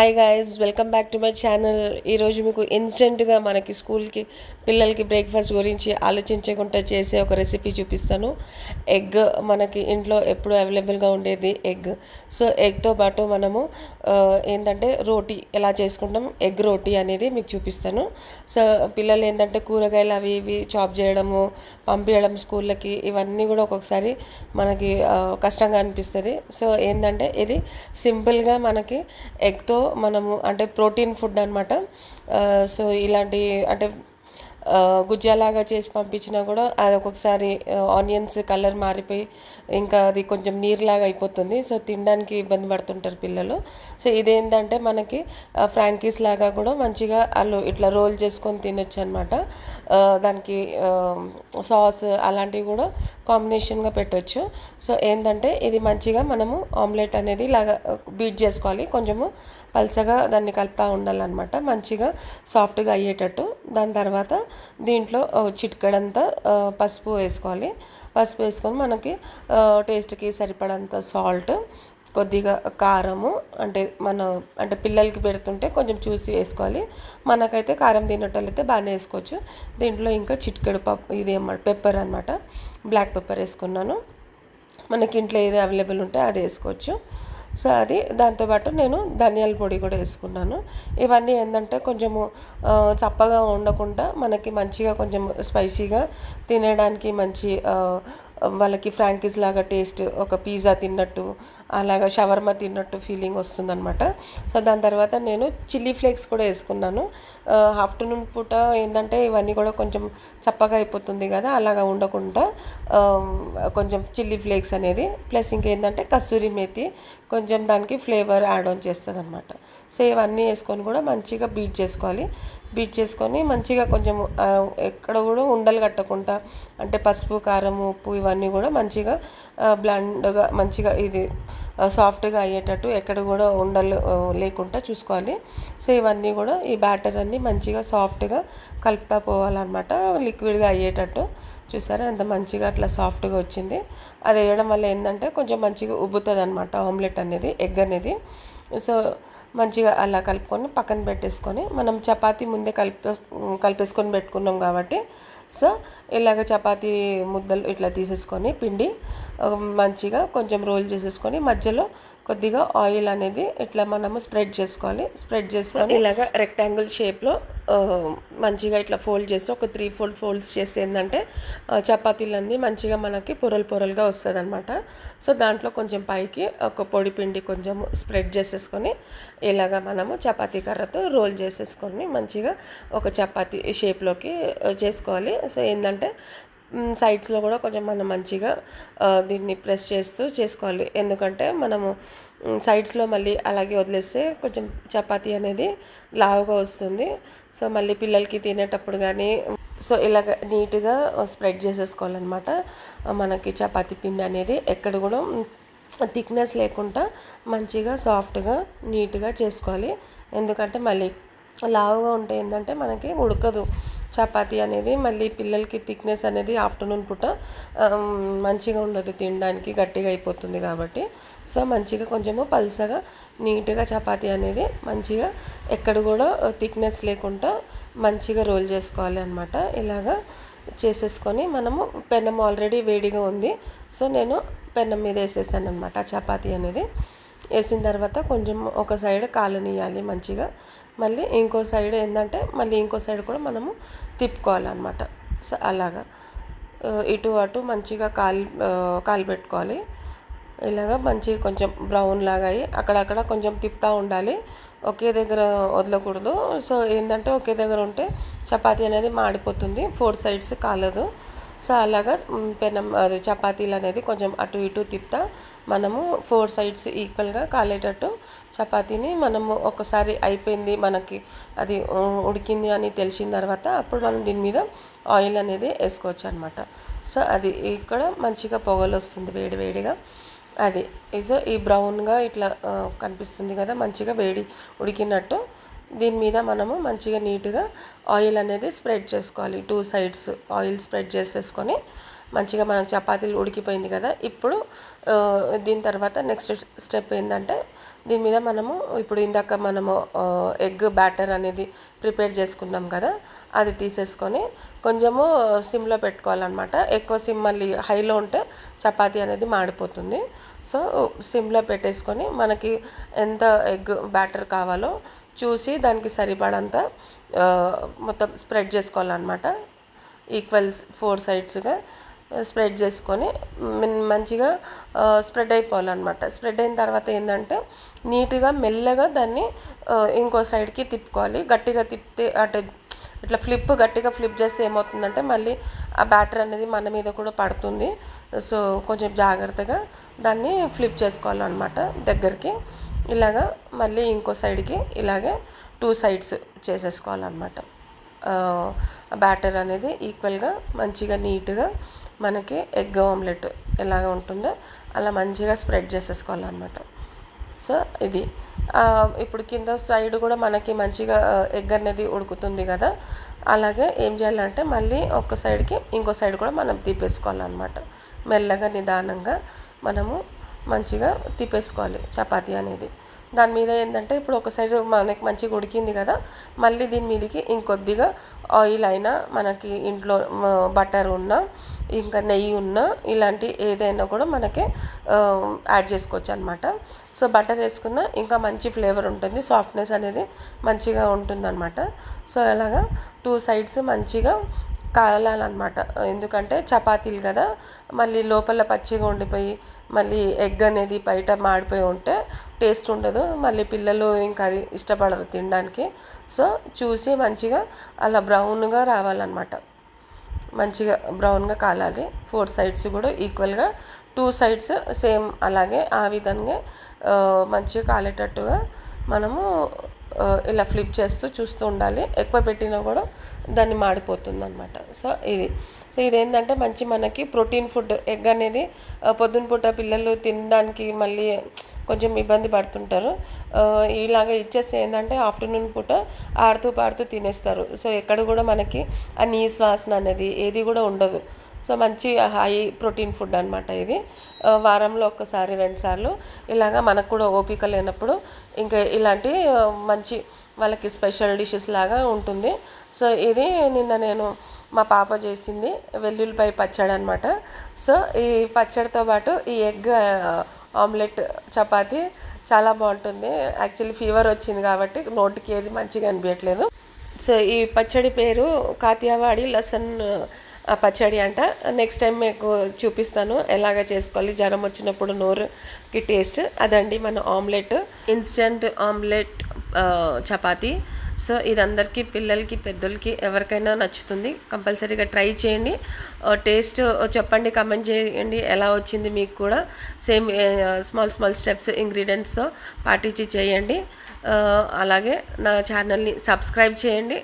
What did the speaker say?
Hi guys, welcome back to my channel. ఈరోజు మీకు ఇన్స్టెంట్గా మనకి స్కూల్కి పిల్లలకి బ్రేక్ఫాస్ట్ గురించి ఆలోచించకుండా చేసే ఒక రెసిపీ చూపిస్తాను. ఎగ్ మనకి ఇంట్లో ఎప్పుడు అవైలబుల్గా ఉండేది ఎగ్. సో ఎగ్తో పాటు మనము ఏంటంటే రోటీ ఎలా చేసుకుంటాం, ఎగ్ రోటీ అనేది మీకు చూపిస్తాను. సో పిల్లలు ఏంటంటే కూరగాయలు అవి ఇవి చాప్ చేయడము, పంపించడం స్కూళ్ళకి, ఇవన్నీ కూడా ఒక్కొక్కసారి మనకి కష్టంగా అనిపిస్తుంది. సో ఏంటంటే ఇది సింపుల్గా మనకి ఎగ్తో మనము అంటే ప్రోటీన్ ఫుడ్ అనమాట. సో ఇలాంటి అంటే గుజ్జాలాగా చేసి పంపించినా కూడా అది ఒక్కొక్కసారి ఆనియన్స్ కలర్ మారిపోయి ఇంకా అది కొంచెం నీరులాగా అయిపోతుంది. సో తినడానికి ఇబ్బంది పడుతుంటారు పిల్లలు. సో ఇదేంటంటే మనకి ఫ్రాంకీస్ లాగా కూడా మంచిగా వాళ్ళు ఇట్లా రోల్ చేసుకొని తినొచ్చు అనమాట. దానికి సాస్ అలాంటివి కూడా కాంబినేషన్గా పెట్టవచ్చు. సో ఏంటంటే ఇది మంచిగా మనము ఆమ్లెట్ అనేది ఇలాగా బీట్ చేసుకోవాలి, కొంచెము పల్చగా దాన్ని కలుపుతూ ఉండాలన్నమాట, మంచిగా సాఫ్ట్గా అయ్యేటట్టు. దాని తర్వాత దీంట్లో చిటికెడంతా పసుపు వేసుకోవాలి. పసుపు వేసుకొని మనకి టేస్ట్కి సరిపడంత సాల్ట్, కొద్దిగా కారము, అంటే పిల్లలకి పెడుతుంటే కొంచెం చూసి వేసుకోవాలి. మనకైతే కారం తినేటోళ్ళైతే బాగానే వేసుకోవచ్చు. దీంట్లో ఇంకా చిటికెడు ఇది పెప్పర్ అనమాట, బ్లాక్ పెప్పర్ వేసుకున్నాను. మనకి ఇంట్లో ఏది అవైలబుల్ ఉంటే అది వేసుకోవచ్చు. సో అది దాంతోపాటు నేను ధనియాల పొడి కూడా వేసుకున్నాను. ఇవన్నీ ఏంటంటే కొంచెము చప్పగా ఉండకుండా మనకి మంచిగా కొంచెం స్పైసీగా తినడానికి మంచి వాళ్ళకి ఫ్రాంకీస్ లాగా టేస్ట్, ఒక పిజ్జా తిన్నట్టు అలాగా షవర్మా తిన్నట్టు ఫీలింగ్ వస్తుందన్నమాట. సో దాని తర్వాత నేను చిల్లీ ఫ్లేక్స్ కూడా వేసుకున్నాను. ఆఫ్టర్నూన్ పూట ఏంటంటే ఇవన్నీ కూడా కొంచెం చప్పగా అయిపోతుంది కదా, అలాగా ఉండకుండా కొంచెం చిల్లీ ఫ్లేక్స్ అనేది ప్లస్ ఇంకేంటంటే కస్తూరి మేతి కొంచెం దానికి ఫ్లేవర్ యాడ్ ఆన్ చేస్తుంది అనమాట. సో ఇవన్నీ వేసుకొని కూడా మంచిగా బీట్ చేసుకోవాలి. బీట్ చేసుకొని మంచిగా కొంచెం ఎక్కడ కూడా ఉండలు కట్టకుండా, అంటే పసుపు కారం ఉప్పు ఇవన్నీ కూడా మంచిగా బ్లెండ్గా మంచిగా ఇది సాఫ్ట్గా అయ్యేటట్టు ఎక్కడ కూడా ఉండలు లేకుండా చూసుకోవాలి. సో ఇవన్నీ కూడా ఈ బ్యాటర్ అన్నీ మంచిగా సాఫ్ట్గా కలుపుతా పోవాలన్నమాట, లిక్విడ్గా అయ్యేటట్టు. చూసారా ఎంత మంచిగా అట్లా సాఫ్ట్గా వచ్చింది. అది వేయడం వల్ల ఏంటంటే కొంచెం మంచిగా ఉబ్బుతుంది అనమాట ఆమ్లెట్ అనేది, ఎగ్ అనేది. సో మంచిగా అలా కలుపుకొని పక్కన పెట్టేసుకొని మనం చపాతీ ముందే కలిపేసుకొని పెట్టుకున్నాం కాబట్టి, సో ఇలాగ చపాతీ ముద్దలు ఇట్లా తీసేసుకొని పిండి మంచిగా కొంచెం రోల్ చేసేసుకొని మధ్యలో కొద్దిగా ఆయిల్ అనేది ఇట్లా మనము స్ప్రెడ్ చేసుకోవాలి. స్ప్రెడ్ చేసుకొని ఇలాగ రెక్టాంగిల్ షేప్లో మంచిగా ఇట్లా ఫోల్డ్ చేసి ఒక 3-4 ఫోల్డ్స్ చేసి ఏంటంటే చపాతీలన్నీ మంచిగా మనకి పొరలుగా వస్తుంది అనమాట. సో దాంట్లో కొంచెం పైకి ఒక పొడి పిండి కొంచెం స్ప్రెడ్ చేసేసుకొని ఇలాగ మనము చపాతీ కర్రతో రోల్ చేసేసుకొని మంచిగా ఒక చపాతీ షేప్లోకి చేసుకోవాలి. సో ఏంటంటే సైడ్స్లో కూడా కొంచెం మనం మంచిగా దీన్ని ప్రెస్ చేస్తూ చేసుకోవాలి. ఎందుకంటే మనము సైడ్స్లో మళ్ళీ అలాగే వదిలేస్తే కొంచెం చపాతీ అనేది లావుగా వస్తుంది. సో మళ్ళీ పిల్లలకి తినేటప్పుడు కానీ సో ఇలాగ నీట్గా స్ప్రెడ్ చేసేసుకోవాలన్నమాట. మనకి చపాతీ పిండి అనేది ఎక్కడ కూడా థిక్నెస్ లేకుండా మంచిగా సాఫ్ట్గా నీట్గా చేసుకోవాలి. ఎందుకంటే మళ్ళీ లావుగా ఉంటే ఏంటంటే మనకి ఉడకదు చపాతీ అనేది, మళ్ళీ పిల్లలకి థిక్నెస్ అనేది ఆఫ్టర్నూన్ పూట మంచిగా ఉండదు, తినడానికి గట్టిగా అయిపోతుంది కాబట్టి. సో మంచిగా కొంచెము పల్సగా నీట్గా చపాతీ అనేది మంచిగా ఎక్కడ కూడా థిక్నెస్ లేకుండా మంచిగా రోల్ చేసుకోవాలి అనమాట. ఇలాగా చేసేసుకొని మనము పెనం ఆల్రెడీ వేడిగా ఉంది, సో నేను పెనం మీద వేసేసాను అనమాట చపాతీ అనేది. వేసిన తర్వాత కొంచెం ఒక సైడ్ కాలనియాలి మంచిగా, మళ్ళీ ఇంకో సైడ్ ఏంటంటే మళ్ళీ ఇంకో సైడ్ కూడా మనము తిప్పుకోవాలన్నమాట. సో అలాగా ఇటు అటు మంచిగా కాలు పెట్టుకోవాలి. ఇలాగా మంచిగా కొంచెం బ్రౌన్ లాగా అయ్యి అక్కడక్కడ కొంచెం తిప్పుతూ ఉండాలి, ఒకే దగ్గర వదలకూడదు. సో ఏంటంటే ఒకే దగ్గర ఉంటే చపాతీ అనేది మాడిపోతుంది, 4 సైడ్స్ కాలదు. సో అలాగా పెనం అది చపాతీలు అనేది కొంచెం అటు ఇటు తిప్పుతా మనము 4 సైడ్స్ ఈక్వల్గా కాలేటట్టు చపాతీని మనము ఒకసారి అయిపోయింది మనకి అది ఉడికింది అని తెలిసిన తర్వాత అప్పుడు మనం దీని మీద ఆయిల్ అనేది వేసుకోవచ్చు అనమాట. సో అది ఇక్కడ మంచిగా పొగలు వస్తుంది వేడిగా, అది సో ఈ బ్రౌన్గా ఇట్లా కనిపిస్తుంది కదా, మంచిగా వేడి ఉడికినట్టు. దీని మీద మనము మంచిగా నీట్గా ఆయిల్ అనేది స్ప్రెడ్ చేసుకోవాలి. 2 సైడ్స్ ఆయిల్ స్ప్రెడ్ చేసేసుకొని మంచిగా మనం చపాతీలు ఉడికిపోయింది కదా. ఇప్పుడు దీని తర్వాత నెక్స్ట్ స్టెప్ ఏంటంటే దీని మీద మనము ఇప్పుడు ఇందాక మనము ఎగ్ బ్యాటర్ అనేది ప్రిపేర్ చేసుకున్నాం కదా, అది తీసేసుకొని కొంచెము సిమ్లో పెట్టుకోవాలన్నమాట. ఎక్కువ సిమ్ మళ్ళీ హైలో ఉంటే చపాతీ అనేది మాడిపోతుంది. సో సిమ్లో పెట్టేసుకొని మనకి ఎంత ఎగ్ బ్యాటర్ కావాలో చూసి దానికి సరిపడంత మొత్తం స్ప్రెడ్ చేసుకోవాలన్నమాట. ఈక్వల్స్ 4 సైడ్స్గా స్ప్రెడ్ చేసుకొని మంచిగా స్ప్రెడ్ అయిపోవాలన్నమాట. స్ప్రెడ్ అయిన తర్వాత ఏంటంటే నీట్గా మెల్లగా దాన్ని ఇంకో సైడ్కి తిప్పుకోవాలి. గట్టిగా తిప్పితే అంటే ఇట్లా గట్టిగా ఫ్లిప్ చేస్తే ఏమవుతుందంటే మళ్ళీ ఆ బ్యాటర్ అనేది మన మీద కూడా పడుతుంది. సో కొంచెం జాగ్రత్తగా దాన్ని ఫ్లిప్ చేసుకోవాలన్నమాట దగ్గరికి. ఇలాగా మళ్ళీ ఇంకో సైడ్కి ఇలాగే 2 సైడ్స్ చేసేసుకోవాలన్నమాట. బ్యాటర్ అనేది ఈక్వల్గా మంచిగా నీట్గా మనకి ఎగ్ ఆమ్లెట్ ఎలాగ ఉంటుందో అలా మంచిగా స్ప్రెడ్ చేసేసుకోవాలన్నమాట. సో ఇది ఇప్పుడు కింద సైడ్ కూడా మనకి మంచిగా ఎగ్ అనేది ఉడుకుతుంది కదా, అలాగే ఏం చేయాలంటే మళ్ళీ ఒక సైడ్కి ఇంకో సైడ్ కూడా మనం తిప్పేసుకోవాలన్నమాట. మెల్లగా నిదానంగా మనము మంచిగా తిప్పేసుకోవాలి చపాతీ అనేది. దాని మీద ఏంటంటే ఇప్పుడు ఒక సైడ్ మనకి మంచిగా ఉడికింది కదా, మళ్ళీ దీని మీదకి ఇంకొద్దిగా ఆయిల్ అయినా మనకి ఇంట్లో బటర్ ఉన్నా ఇంకా నెయ్యి ఉన్నా ఇలాంటి ఏదైనా కూడా మనకి యాడ్ చేసుకోవచ్చు అనమాట. సో బటర్ వేసుకున్న ఇంకా మంచి ఫ్లేవర్ ఉంటుంది, సాఫ్ట్నెస్ అనేది మంచిగా ఉంటుందన్నమాట. సో అలాగా 2 సైడ్స్ మంచిగా కాలాలన్నమాట. ఎందుకంటే చపాతీలు కదా, మళ్ళీ లోపల పచ్చిగా ఉండిపోయి మళ్ళీ ఎగ్ అనేది బయట మాడిపోయి ఉంటే టేస్ట్ ఉండదు, మళ్ళీ పిల్లలు ఇంకా అది ఇష్టపడరు తినడానికి. సో చూసి మంచిగా అలా బ్రౌన్గా రావాలన్నమాట, మంచిగా బ్రౌన్గా కాలాలి. 4 సైడ్స్ కూడా ఈక్వల్గా 2 సైడ్స్ సేమ్ అలాగే ఆ విధంగా మంచిగా కాలేటట్టుగా మనము ఇలా ఫ్లిప్ చేస్తూ చూస్తూ ఉండాలి. ఎక్కువ పెట్టినా కూడా దాన్ని మాడిపోతుంది అనమాట. సో ఇదేంటంటే మంచి మనకి ప్రోటీన్ ఫుడ్. ఎగ్ అనేది పొద్దున పూట పిల్లలు తినడానికి మళ్ళీ కొంచెం ఇబ్బంది పడుతుంటారు. ఇలాగ ఇచ్చేస్తే ఏంటంటే ఆఫ్టర్నూన్ పూట ఆడుతూ పాడుతూ తినేస్తారు. సో ఎక్కడ కూడా మనకి ఆ నీసు వాసన అనేది ఏది కూడా ఉండదు. సో మంచి హై ప్రోటీన్ ఫుడ్ అనమాట ఇది. వారంలో 1-2 సార్లు ఇలాగా మనకు కూడా ఓపిక లేనప్పుడు ఇంకా ఇలాంటి మంచి వాళ్ళకి స్పెషల్ డిషెస్ లాగా ఉంటుంది. సో ఇది నిన్న నేను మా పాప చేసింది వెల్లుల్లిపాయ పచ్చడి అనమాట. సో ఈ పచ్చడితో పాటు ఈ ఎగ్ ఆమ్లెట్ చపాతీ చాలా బాగుంటుంది. యాక్చువల్లీ ఫీవర్ వచ్చింది కాబట్టి నోటికి ఏది మంచిగా అనిపించట్లేదు. సో ఈ పచ్చడి పేరు కాతియావాడి లసన్ పచ్చడి అంట. నెక్స్ట్ టైం మీకు చూపిస్తాను ఎలాగ చేసుకోవాలి జ్వరం వచ్చినప్పుడు నోరుకి టేస్ట్. అదండి మన omelette, instant omelette chapati. So ఇది అందరికీ పిల్లలకి పెద్దలకి ఎవరికైనా నచ్చుతుంది. కంపల్సరీగా ట్రై చేయండి. టేస్ట్ చెప్పండి, కమెంట్ చేయండి ఎలా వచ్చింది మీకు కూడా. సేమ్ స్మాల్ స్టెప్స్ ఇంగ్రీడియంట్స్తో పాటించి చేయండి. అలాగే నా ఛానల్ని సబ్స్క్రైబ్ చేయండి.